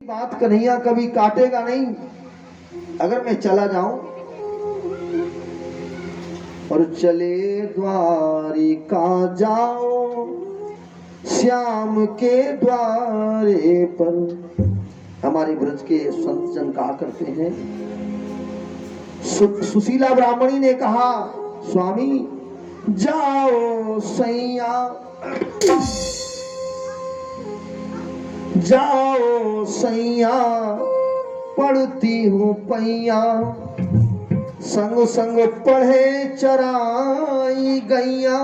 बात कन्हैया कभी काटेगा नहीं अगर मैं चला जाऊं। और चले द्वारिका जाओ श्याम के द्वारे पर। हमारे ब्रज के संत जन कहा करते हैं, सुशीला ब्राह्मणी ने कहा, स्वामी जाओ सैया जाओ सैया पढ़ती हूँ पैया, संग संग पढ़े चराई गैया।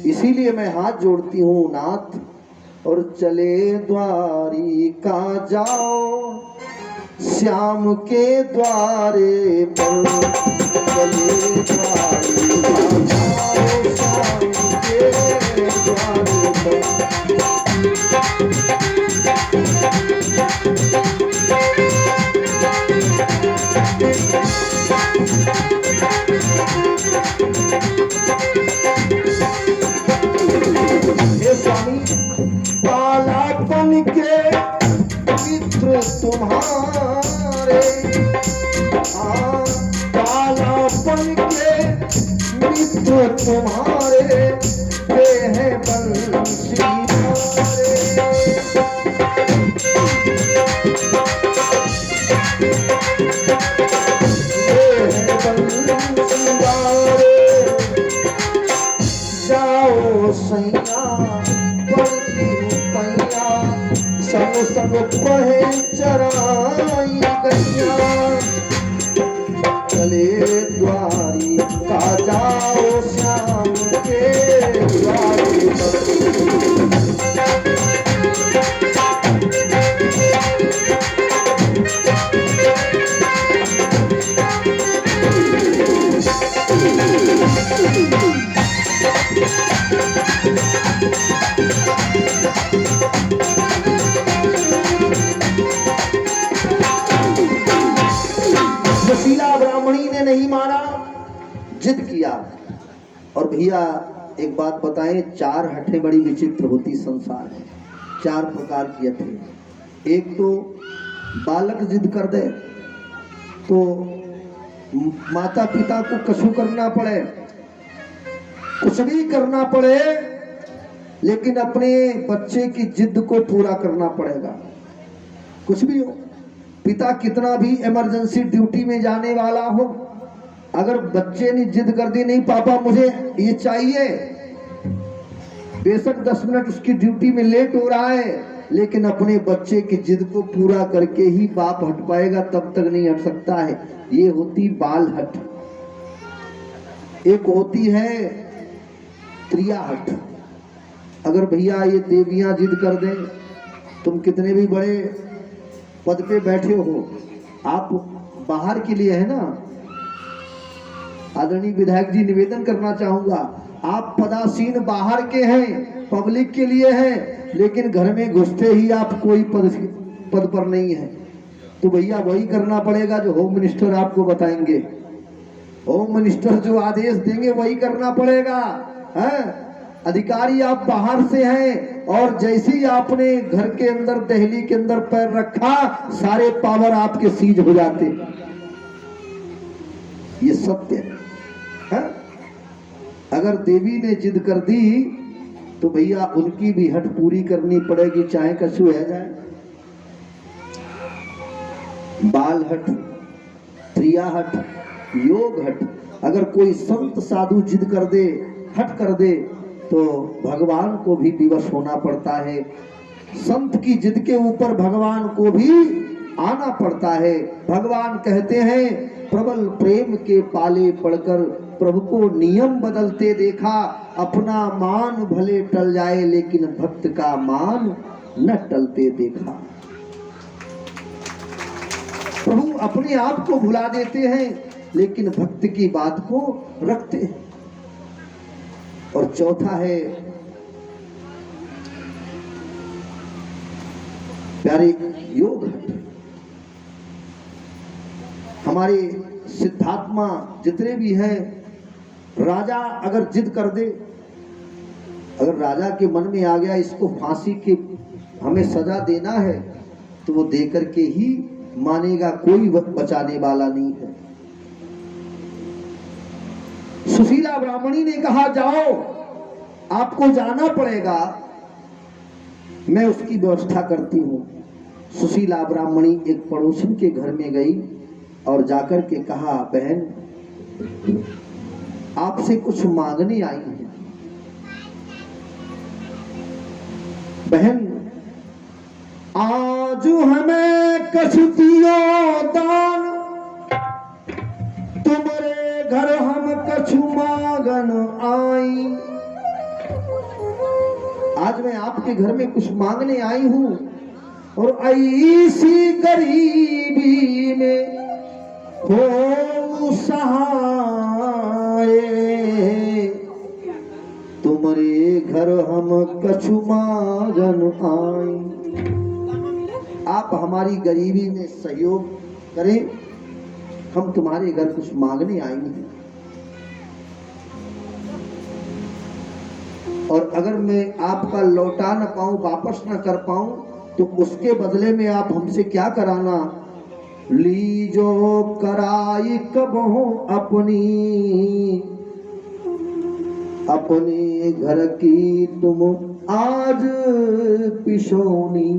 इसीलिए मैं हाथ जोड़ती हूँ नाथ। और चले द्वारिका जाओ श्याम के द्वारे पर। चले द्वारिका जाओ श्याम के द्वारे पर। बालापन के मित्र तुम्हारे, बालापन के मित्र तुम्हारे वे हैं बंसी मारे। वे हैं बंसी मारे। जाओ सैया संग संग पढ़े चराई गैया। चले द्वारिका जाओ श्याम के द्वारे पर। सुशीला ब्राह्मणी ने नहीं माना, जिद किया। और भैया एक बात बताएं, चार हठें बड़ी विचित्र होती संसार में। चार प्रकार की हठें। एक तो बालक जिद कर दे तो माता पिता को कछु करना पड़े, कुछ भी करना पड़े, लेकिन अपने बच्चे की जिद को पूरा करना पड़ेगा। कुछ भी हो, पिता कितना भी इमरजेंसी ड्यूटी में जाने वाला हो, अगर बच्चे ने जिद कर दी, नहीं पापा मुझे ये चाहिए, बेशक 10 मिनट उसकी ड्यूटी में लेट हो रहा है, लेकिन अपने बच्चे की जिद को पूरा करके ही बाप हट पाएगा, तब तक नहीं हट सकता है। ये होती बाल हट। एक होती है त्रिया हट। अगर भैया ये देवियां जिद कर दें, तुम कितने भी बड़े पद पे बैठे हो, आप बाहर के लिए है ना। आदरणीय विधायक जी, निवेदन करना चाहूंगा, आप पदासीन बाहर के हैं, पब्लिक के लिए हैं, लेकिन घर में घुसते ही आप कोई पद पर नहीं है, तो भैया वही करना पड़ेगा जो होम मिनिस्टर आपको बताएंगे। होम मिनिस्टर जो आदेश देंगे वही करना पड़ेगा, है? अधिकारी आप बाहर से हैं, और जैसे ही आपने घर के अंदर दहली के अंदर पैर रखा, सारे पावर आपके सीज हो जाते। ये सत्य है। अगर देवी ने जिद कर दी तो भैया उनकी भी हट पूरी करनी पड़ेगी, चाहे कछु है जाए। बाल हट, त्रिया हट, योग हट। अगर कोई संत साधु जिद कर दे, हट कर दे, तो भगवान को भी विवश होना पड़ता है। संत की जिद के ऊपर भगवान को भी आना पड़ता है। भगवान कहते हैं, प्रबल प्रेम के पाले पड़कर प्रभु को नियम बदलते देखा, अपना मान भले टल जाए लेकिन भक्त का मान न टलते देखा। प्रभु अपने आप को भुला देते हैं, लेकिन भक्त की बात को रखते हैं। और चौथा है प्यारे योग हट। हमारे सिद्धात्मा जितने भी हैं, राजा अगर जिद कर दे, अगर राजा के मन में आ गया इसको फांसी के हमें सजा देना है तो वो देकर के ही मानेगा, कोई बचाने वाला नहीं है। सुशीला ब्राह्मणी ने कहा जाओ, आपको जाना पड़ेगा, मैं उसकी व्यवस्था करती हूं। सुशीला ब्राह्मणी एक पड़ोसी के घर में गई और जाकर के कहा, बहन आपसे कुछ मांगने आई है। बहन आज हमें कछुतियो दान, तुम्हारे घर हम कछु मांगन आई। आज मैं आपके घर में कुछ मांगने आई हूं और ऐसी गरीबी में हो सहाय, तुम्हारे घर हम कछु मांगन आई। आप हमारी गरीबी में सहयोग करें, हम तुम्हारे घर कुछ मांगने आएंगे। और अगर मैं आपका लौटा न पाऊं, वापस न कर पाऊं, तो उसके बदले में आप हमसे क्या कराना? लीजो कराई कबहू अपने घर की तुम आज पिशोनी।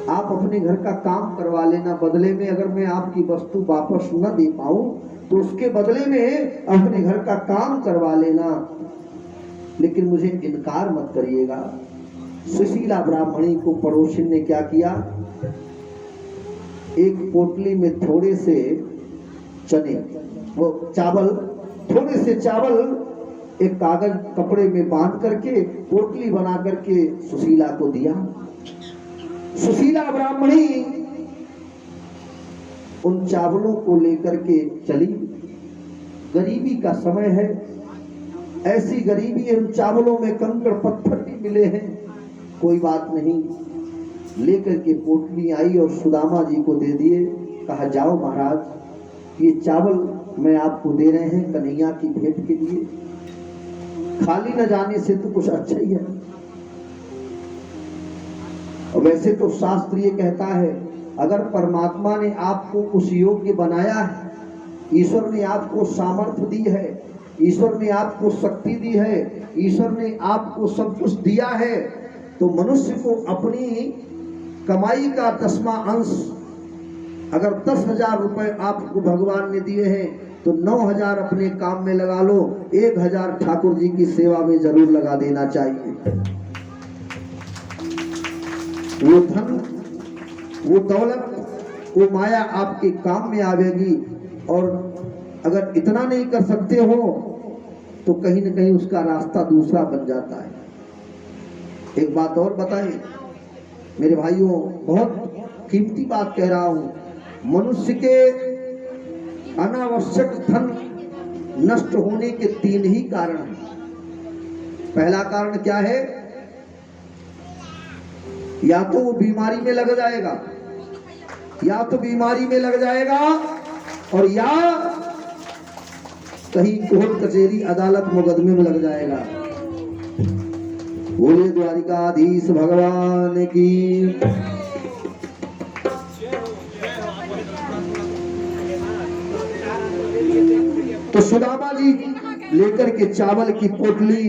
आप अपने घर का काम करवा लेना, बदले में अगर मैं आपकी वस्तु वापस न दे पाऊं तो उसके बदले में अपने घर का काम करवा लेना, लेकिन मुझे इनकार मत करिएगा। सुशीला ब्राह्मणी को पड़ोसिन ने क्या किया? एक पोटली में थोड़े से चने, वो चावल, थोड़े से चावल एक कागज कपड़े में बांध करके पोटली बना करके सुशीला को दिया। सुशीला ब्राह्मणी उन चावलों को लेकर के चली। गरीबी का समय है, ऐसी गरीबी है, उन चावलों में कंकड़ पत्थर भी मिले हैं, कोई बात नहीं। लेकर के पोटली आई और सुदामा जी को दे दिए। कहा जाओ महाराज, ये चावल मैं आपको दे रहे हैं कन्हैया की भेंट के लिए, खाली न जाने से तो कुछ अच्छा ही है। और वैसे तो शास्त्र ये कहता है, अगर परमात्मा ने आपको उस योग्य बनाया है, ईश्वर ने आपको सामर्थ्य दी है, ईश्वर ने आपको शक्ति दी है, ईश्वर ने आपको सब कुछ दिया है, तो मनुष्य को अपनी कमाई का 10वां अंश, अगर 10,000 रुपए आपको भगवान ने दिए हैं तो 9,000 अपने काम में लगा लो, 1,000 ठाकुर जी की सेवा में जरूर लगा देना चाहिए। वो धन, वो दौलत, वो माया आपके काम में आवेगी। और अगर इतना नहीं कर सकते हो तो कहीं न कहीं उसका रास्ता दूसरा बन जाता है। एक बात और बताएं मेरे भाइयों, बहुत कीमती बात कह रहा हूं। मनुष्य के अनावश्यक धन नष्ट होने के 3 ही कारण हैं। पहला कारण क्या है? या तो वो बीमारी में लग जाएगा, या तो बीमारी में लग जाएगा, और या कहीं कोर्ट कचहरी अदालत मुकदमे में लग जाएगा। बोले द्वारिकाधीश भगवान की। तो सुदामा जी लेकर के चावल की पोटली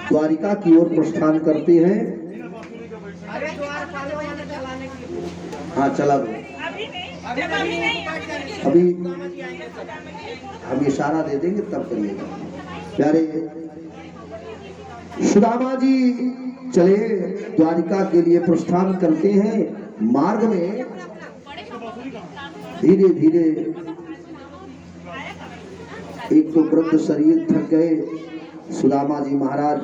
द्वारिका की ओर प्रस्थान करते हैं। हाँ चला दो, अभी हम इशारा दे देंगे तब करिएगा। प्यारे सुदामा जी चले द्वारिका के लिए प्रस्थान करते हैं। मार्ग में धीरे धीरे एक तो वृद्ध शरीर थक गए। सुदामा जी महाराज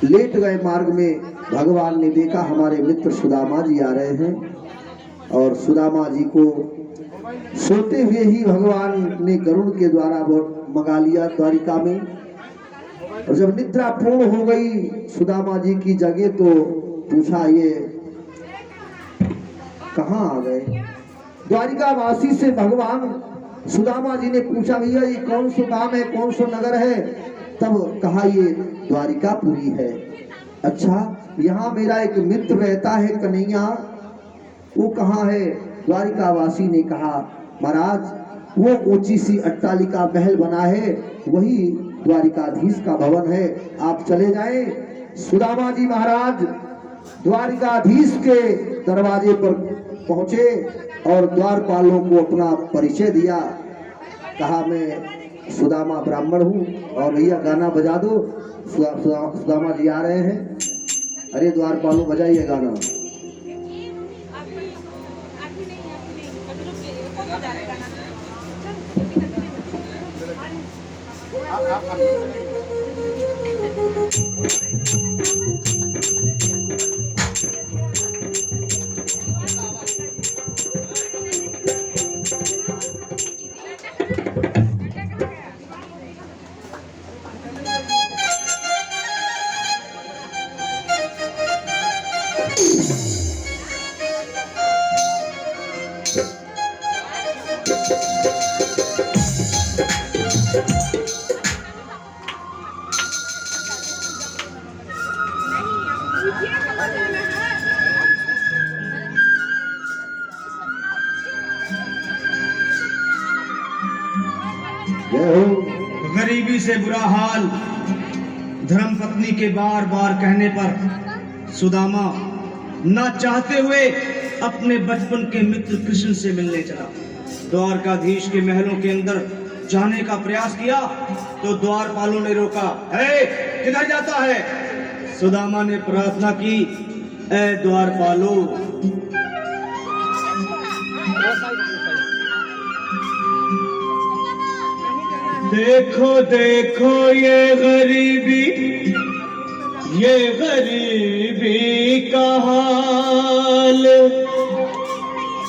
लेट गए मार्ग में। भगवान ने देखा हमारे मित्र सुदामा जी आ रहे हैं, और सुदामा जी को सोते हुए ही भगवान ने गरुड़ के द्वारा मंगा लिया द्वारिका में। और जब निद्रा पूर्ण हो गई सुदामा जी की जगह, तो पूछा ये कहाँ आ गए? द्वारिका वासी से भगवान सुदामा जी ने पूछा, भैया ये कौन सा गांव है, कौन सा नगर है? तब कहा ये द्वारिकापुरी है। अच्छा, यहाँ मेरा एक मित्र रहता है कन्हैया, वो कहाँ है? द्वारिकावासी ने कहा महाराज वो ऊंची सी अट्टालिका महल बना है, वही द्वारिकाधीश का भवन है, आप चले जाएं। सुदामा जी महाराज द्वारिकाधीश के दरवाजे पर पहुंचे और द्वारपालों को अपना परिचय दिया। कहा मैं सुदामा ब्राह्मण हूँ और भैया गाना बजा दो। सुदामा जी आ रहे हैं। अरे द्वारपालों बजाइए गाना। गरीबी से बुरा हाल धर्मपत्नी के बार बार कहने पर सुदामा ना चाहते हुए अपने बचपन के मित्र कृष्ण से मिलने चला। द्वारकाधीश के महलों के अंदर जाने का प्रयास किया तो द्वारपालों ने रोका। किधर जाता है? सुदामा ने प्रार्थना की, ऐ द्वारपालों, देखो देखो ये गरीबी का हाल,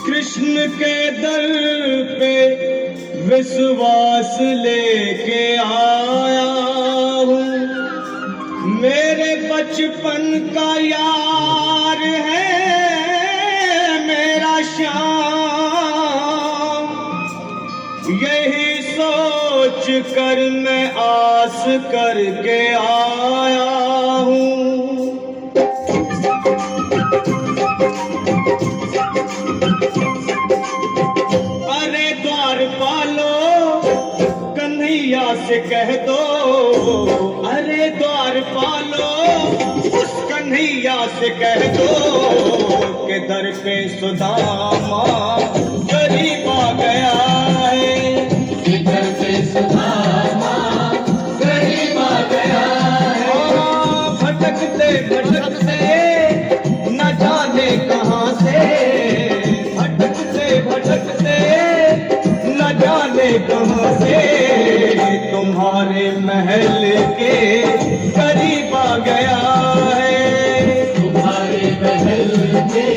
कृष्ण के दर पे विश्वास लेके आया हूँ। मेरे बचपन का यार है मेरा श्याम, यही सोच कर मैं आस करके आया हूँ। अरे द्वारपालो कन्हैया से कह दो, अरे द्वारपालो उस कन्हैया से कह दो कि दर पे सुदामा गरीब आ गया है। दर पे सुदामा गरीब आ गया है। भटकते भटकते न जाने कहाँ से, भटकते भटकते न जाने कहाँ से तुम्हारे महल के करीब आ गया है। तुम्हारे महल के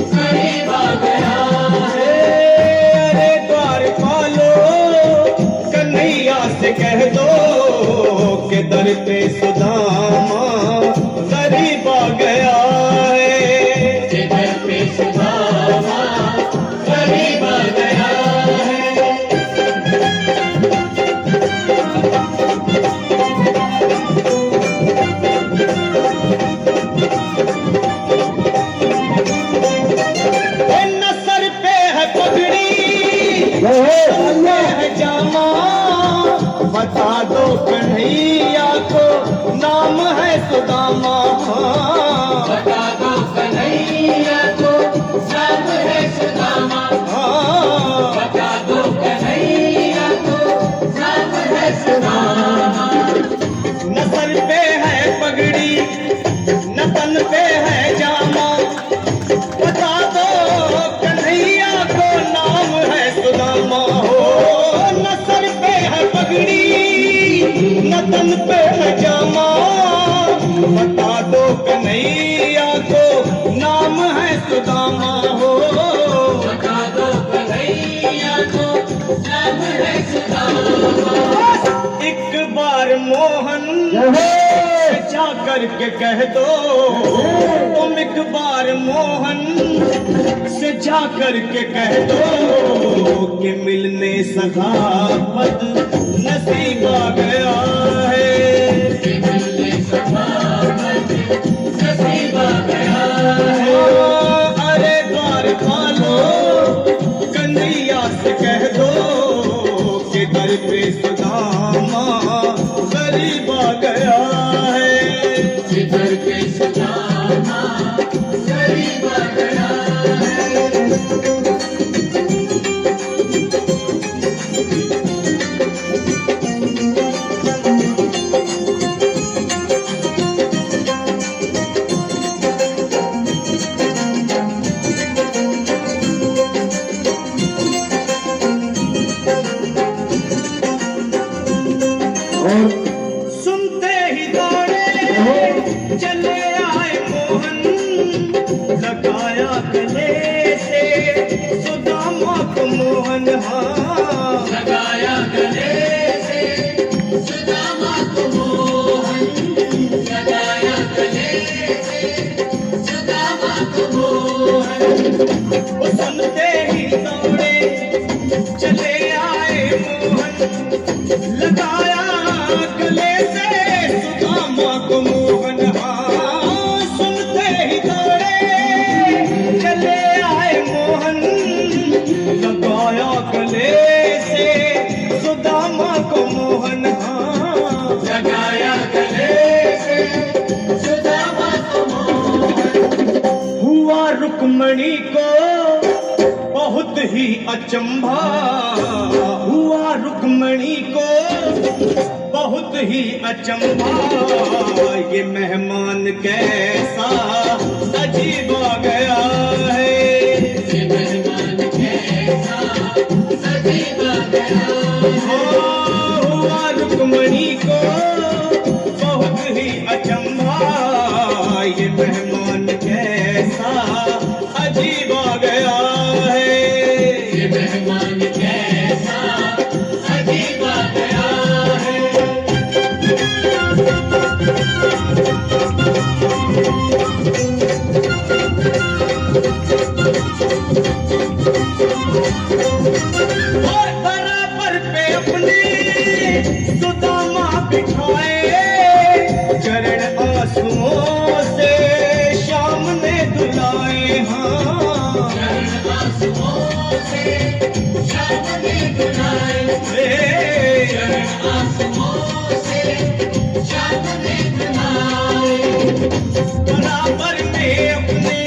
करीब आ गया है। अरे द्वारपालो कन्हैया से कह दो कि दर पे सुदामा गरीब आ गया है। दर पे सुदामा गरीब आ गया है। न सर पे है पगड़ी है जामा, बता दो कन्हैया को नाम है सुदामा। बता दो कन्हैया को नाम है सुदामा। बता दो कन्हैया को नाम है सुदामा। न सर पे है पगड़ी न तन पे है जामा, बता दो कन्हैया को नाम है सुदामा। हो न सर पे है पगड़ी न तन पे है जामा, बता दो कन्हैया को नाम है सुदामा। हो बता दो कन्हैया को नाम है सुदामा। एक बार मोहन जा करके कह दो, तुम एक बार मोहन से जा करके कह दो कि मिलने सखावत नसीब आ गया है। जिधर के सुदामा गरीब गया और सुनते ही दौड़े चले आए मोहन, लगाया गले से सुदामा को मोहन। हाँ लगाया गले से सुदामा को मोहन लगाया गले से सुदामा को मोहन वो सुनते ही दौड़े चले आए मोहन, लगाया गले से सुदामा को मोहन। हाँ सुनते ही दौड़े चले आए मोहन, लगाया गले से सुदामा को मोहन। हाँ लगाया गले से सुदामा को मोहन हुआ रुक्मणी को बहुत ही अचंभा, हुआ रुक्मणी को बहुत ही अचंभा, ये मेहमान कैसा अजीबा गया है। ये मेहमान कैसा सजीवा गया हाँ, हुआ रुक्मणी को बहुत ही अचंभा, ये मेहमान कैसा अजीबा गया है। ये मेहमान कैसा अजीबा गया है और बराबर पे अपने सुदामा बिठाए, चरण आंसुओं से शाम ने धुलाए। हाँ चरण आंसुओं से शाम ने धुलाए चरण आंसुओं से शाम ने धुलाए बराबर में अपने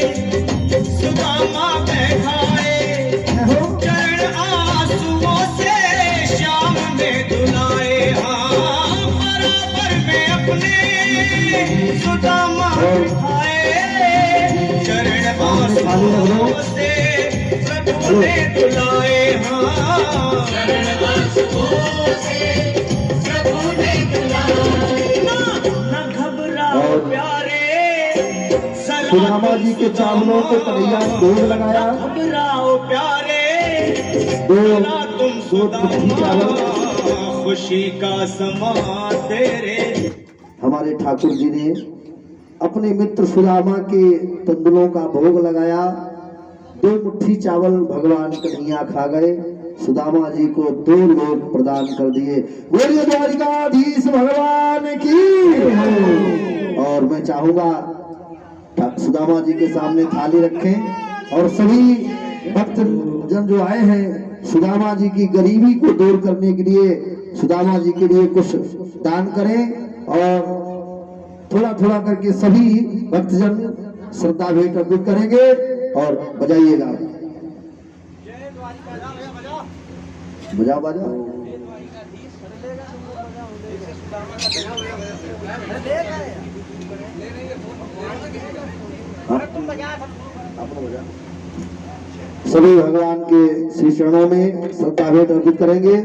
सुदामा बैठाए, चरण आंसुओं से शाम में धुलाए। हाँ बराबर में अपने सुदामा बैठाए, चरण आंसुओं से प्रभु ने धुलाए। हाँ चरण आंसुओं से प्रभु ने धुलाए न घबराओ प्यारे, सुदामा जी के चावलों को कन्हैया ने भोग लगाया। घबराओ प्यारे, दो ना तुम दो मुट्ठी सुदामा, चावल खुशी का समा तेरे। हमारे ठाकुर जी ने अपने मित्र सुदामा के तंदुरों का भोग लगाया। 2 मुट्ठी चावल भगवान कन्हैया खा गए, सुदामा जी को 2 लोग प्रदान कर दिए। बोलिए द्वारिकाधीश भगवान की। और मैं चाहूंगा सुदामा जी के सामने थाली रखें और सभी भक्त जन जो आए हैं सुदामा जी की गरीबी को दूर करने के लिए सुदामा जी के लिए कुछ दान करें और थोड़ा थोड़ा करके सभी भक्तजन श्रद्धा भेंट अर्पित करेंगे और बजाइएगा। बजाओ बजाओ। सभी भगवान के श्री चरणों में श्रद्धा भेंट अर्पित करेंगे।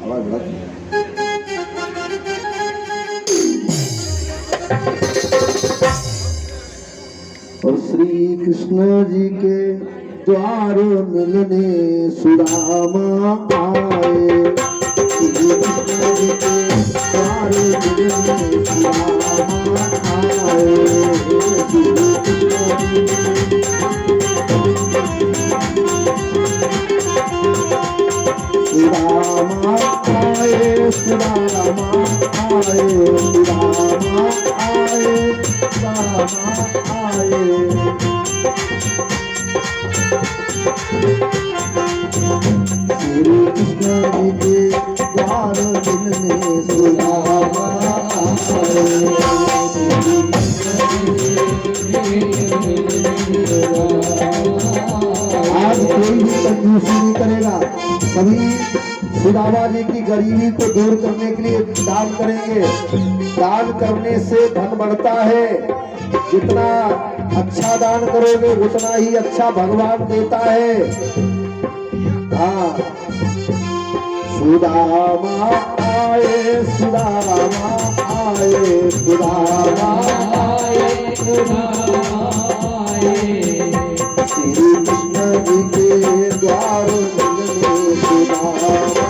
आवाज बढ़ा। और श्री कृष्ण जी के द्वार मिलने सुदामा आए, श्री कृष्ण जी के द्वार मिलने सुदामा आए, श्री कृष्ण जी सुदामा आए, सुदामा आए, सुदामा आए, सुदामा आए। श्री कृष्ण जी के मिलने सुदामा आज कोई भी कंजूसी नहीं करेगा, सभी सुदामा जी की गरीबी को दूर करने के लिए दान करेंगे। दान करने से धन बढ़ता है, जितना अच्छा दान करोगे उतना ही अच्छा भगवान देता है। हाँ, सुदामा आए, सुदामा आए, सुदामा आए, सुदामा आए, श्री कृष्ण जी के द्वार मिलने सुदामा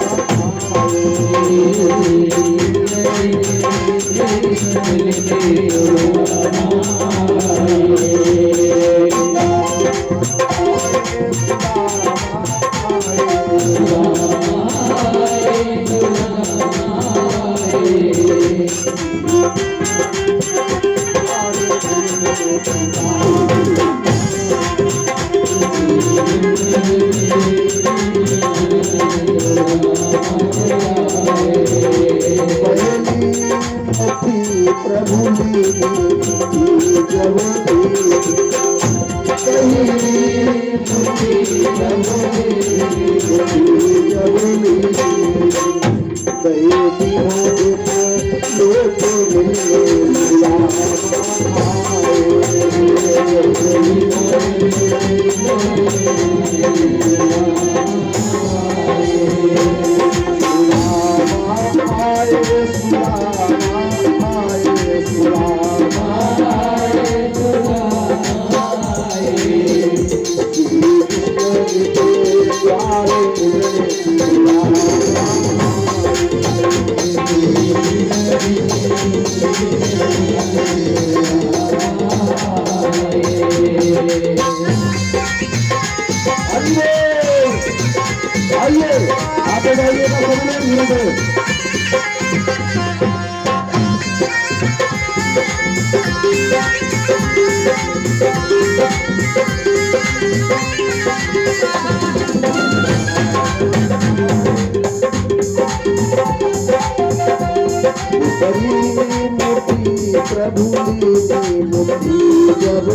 आगे जाइएगा सब लोग धीरे धीरे। प्रभु मुक्ति जब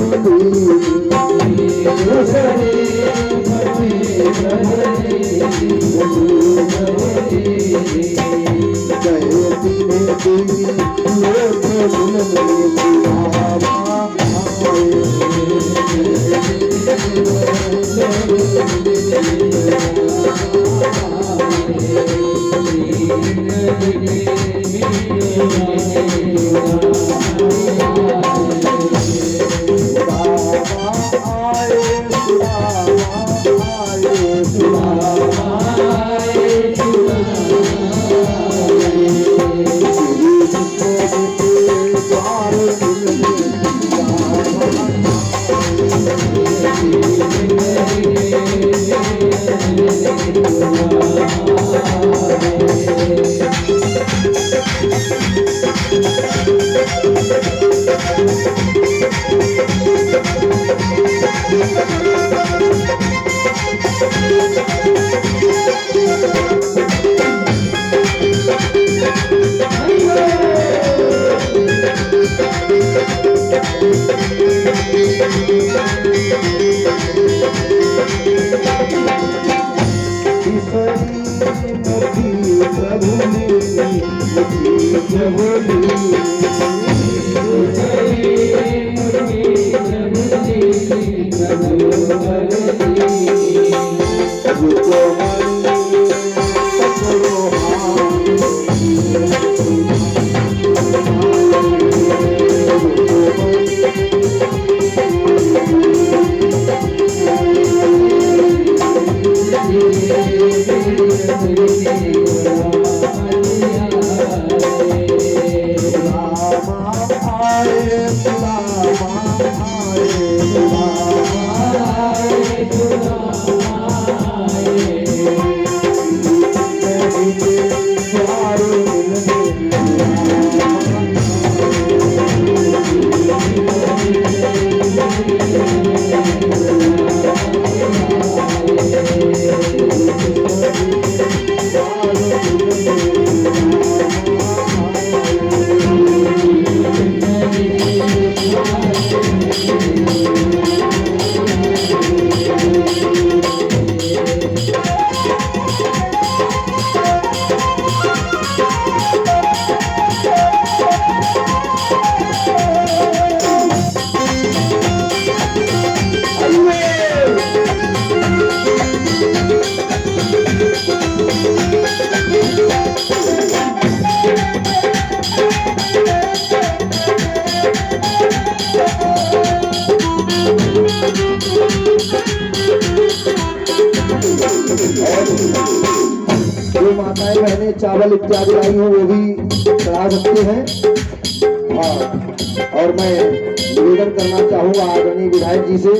इत्यादि लाई हूँ वो भी चढ़ा सकते हैं। और मैं निवेदन करना चाहूँगा आदरणीय विधायक जी से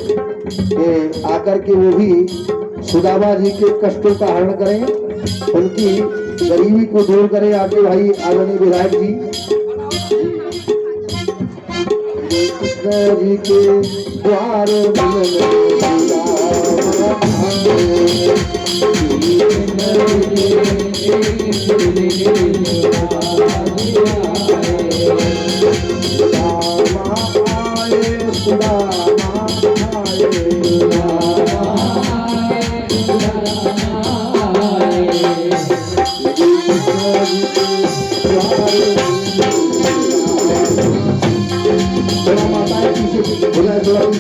कि आकर के वो भी सुदामा जी के कष्टों का हरण करें, उनकी गरीबी को दूर करें। आके भाई आदरणीय विधायक जी कृष्ण जी के द्वार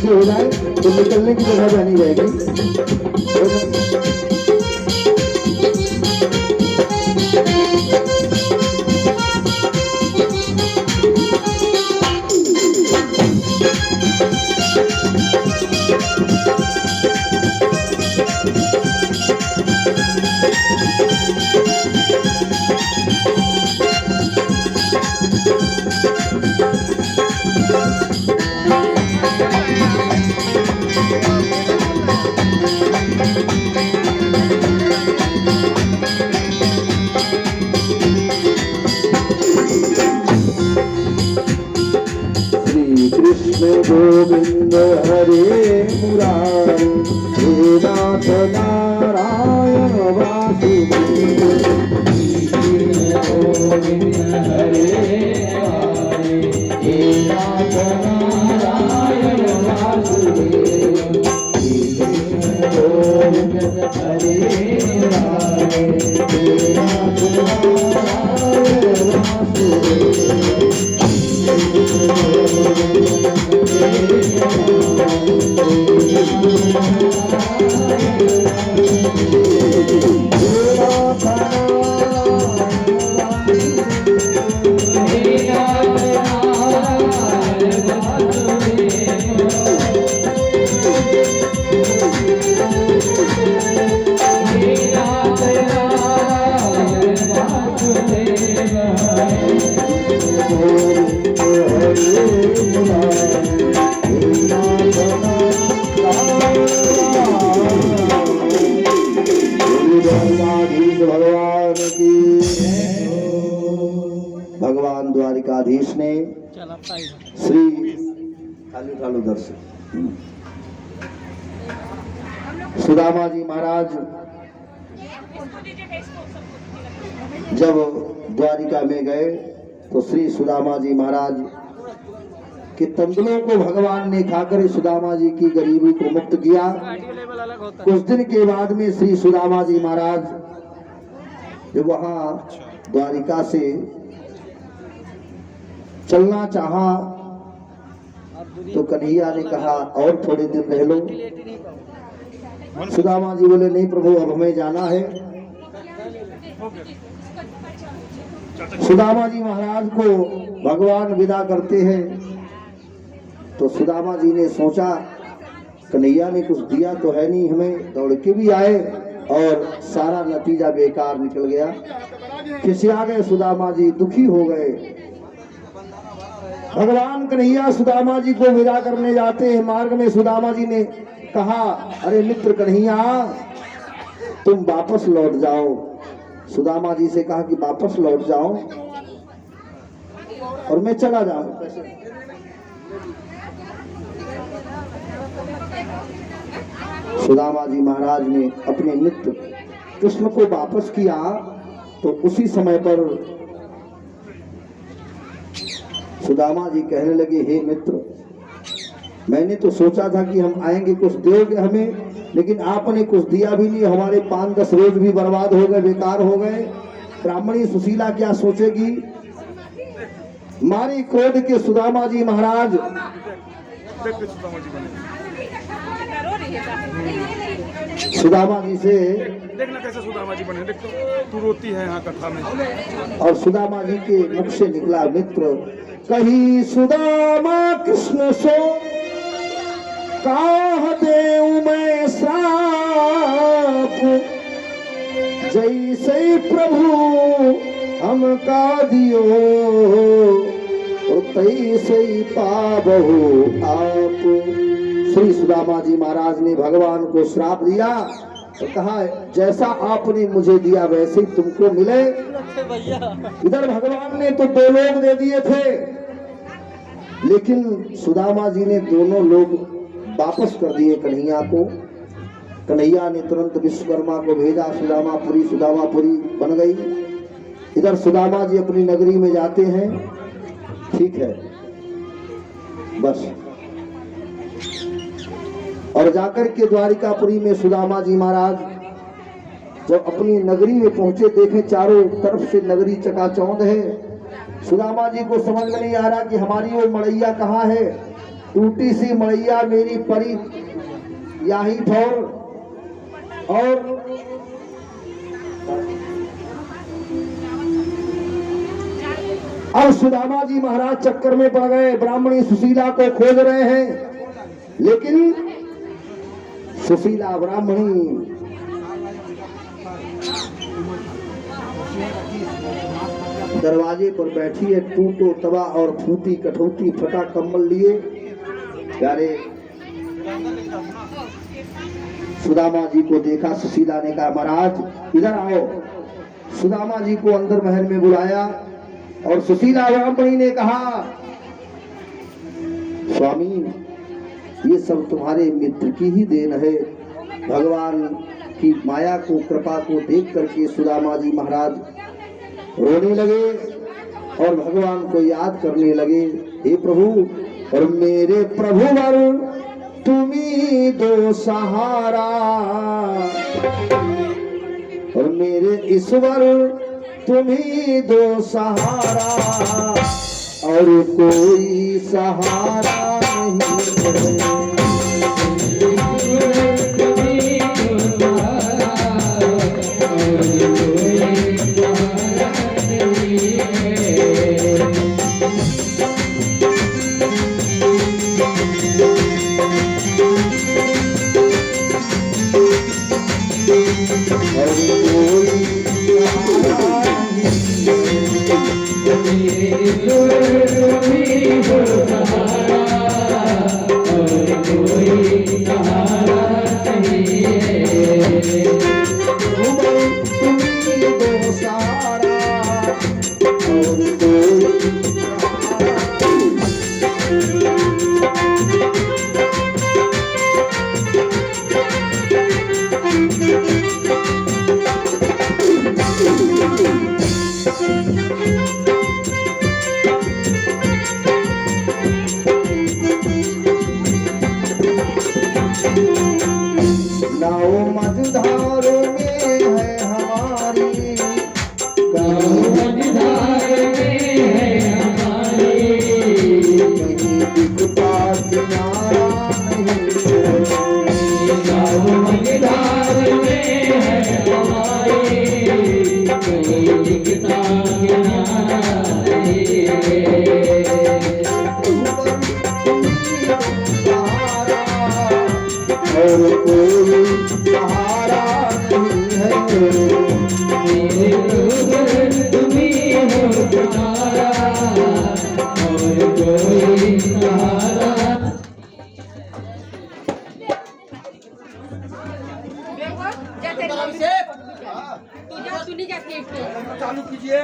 हो जाए तो निकलने की जगह बनी रहेगी। गोविंद हरे मुरारी हे नाथ नारायण वासुदेव। गोविंद हरे हे नाथ नारायण वासुदेव। गोविंद हरे मुरारी हे नाथ नारायण वासुदेव। भगवान द्वारिकाधीश ने श्री खालू दर्शन सुदामा जी महाराज जब द्वारिका में गए तो श्री सुदामा जी महाराज के तंदुलों को भगवान ने खाकर सुदामा जी की गरीबी को मुक्त किया। कुछ दिन के बाद में श्री सुदामा जी महाराज जब वहां द्वारिका से चलना चाहा तो कन्हैया ने कहा और थोड़े दिन रह लो। सुदामा जी बोले नहीं प्रभु अब हमें जाना है। सुदामा जी महाराज को भगवान विदा करते हैं तो सुदामा जी ने सोचा कन्हैया ने कुछ दिया तो है नहीं, हमें दौड़ के भी आए और सारा नतीजा बेकार निकल गया। खिसिया गए सुदामा जी, दुखी हो गए। भगवान कन्हैया सुदामा जी को विदा करने जाते हैं। मार्ग में सुदामा जी ने कहा अरे मित्र कन्हैया तुम वापस लौट जाओ। सुदामा जी से कहा कि वापस लौट जाओ और मैं चला जाऊं। सुदामा जी महाराज ने अपने मित्र कृष्ण को वापस किया तो उसी समय पर सुदामा जी कहने लगे हे मित्र मैंने तो सोचा था कि हम आएंगे कुछ दोगे हमें, लेकिन आपने कुछ दिया भी नहीं। हमारे 5-10 रोज भी बर्बाद हो गए, बेकार हो गए। ब्राह्मणी सुशीला क्या सोचेगी। मारे क्रोध के सुदामा जी महाराज सुदामा जी से देखना कैसे सुदामा जी बने, देख तू रोती है यहाँ कथा में। और सुदामा जी के मुख से निकला मित्र कही सुदामा कृष्ण सो काह देऊ मैं श्राप जैसे प्रभु हम का दियो तैसे ही पाबहु आप। श्री सुदामा जी महाराज ने भगवान को श्राप दिया तो कहा जैसा आपने मुझे दिया वैसे ही तुमको मिले। इधर भगवान ने तो 2 लोग दे दिए थे, लेकिन सुदामा जी ने दोनों लोग वापस कर दिए कन्हैया को। कन्हैया ने तुरंत विश्वकर्मा को भेजा, सुदामापुरी बन गई। इधर सुदामा जी अपनी नगरी में जाते हैं, ठीक है बस। और जाकर के द्वारिकापुरी में सुदामा जी महाराज जब अपनी नगरी में पहुंचे, देखे चारों तरफ से नगरी चकाचौंध है। सुदामा जी को समझ में नहीं आ रहा कि हमारी वो मड़ैया कहाँ है। टूटी सी मड़ैया मेरी परी याही ठौर। और अब सुदामा जी महाराज चक्कर में पड़ गए, ब्राह्मणी सुशीला को खोज रहे हैं, लेकिन सुशीला ब्राह्मणी दरवाजे पर बैठी है, टूटो तवा और फूटी कठौती फटा कम्बल लिए। प्यारे सुदामा जी को देखा, सुशीला ने कहा महाराज इधर आओ। सुदामा जी को अंदर महल में बुलाया और सुशीला ब्राह्मणी ने कहा स्वामी ये सब तुम्हारे मित्र की ही देन है। भगवान की माया को, कृपा को देख करके सुदामा जी महाराज रोने लगे और भगवान को याद करने लगे। हे प्रभु, और मेरे प्रभु वर तुम्ही दो सहारा, और मेरे ईश्वर तुम्ही दो सहारा, और कोई सहारा नहीं है। चालू कीजिए।